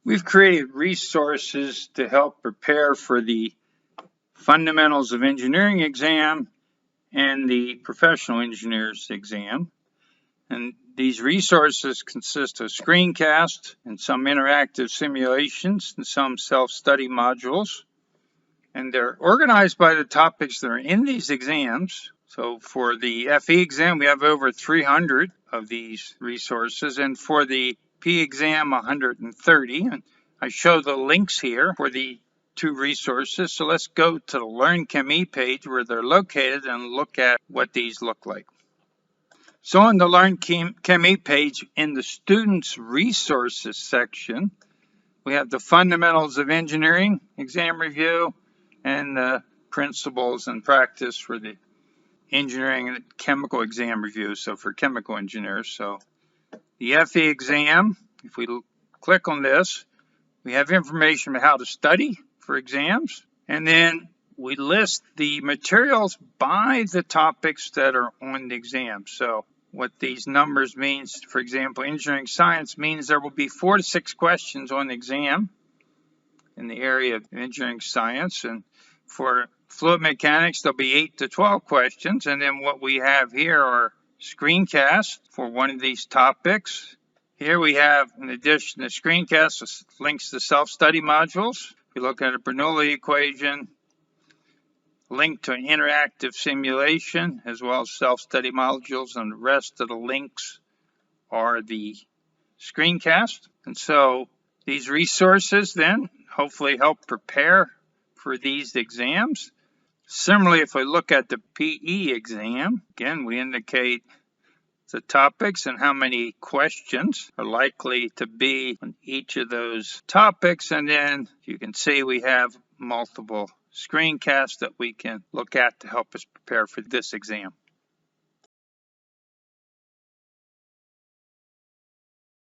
We've created resources to help prepare for the Fundamentals of Engineering exam and the Professional Engineers exam. And these resources consist of screencasts and some interactive simulations and some self-study modules. And they're organized by the topics that are in these exams. So for the FE exam, we have over 300 of these resources, and for the P exam, 130. And I show the links here for the two resources. So let's go to the LearnChemE page where they're located and look at what these look like. So on the LearnChemE page, in the Students Resources section, we have the Fundamentals of Engineering exam review and the Principles and Practice for the Engineering and Chemical exam review, so for chemical engineers. So the FE exam, if we click on this, we have information about how to study for exams, and then we list the materials by the topics that are on the exam. So what these numbers means, for example, engineering science means there will be 4 to 6 questions on the exam in the area of engineering science, and for fluid mechanics there'll be 8 to 12 questions. And then what we have here are screencasts for one of these topics. Here we have, in addition to screencasts, links to self-study modules. If you look at a Bernoulli equation, link to an interactive simulation, as well as self-study modules, and the rest of the links are the screencast. And so these resources then hopefully help prepare for these exams. Similarly, if we look at the PE exam, again, we indicate the topics and how many questions are likely to be on each of those topics. And then you can see we have multiple screencasts that we can look at to help us prepare for this exam.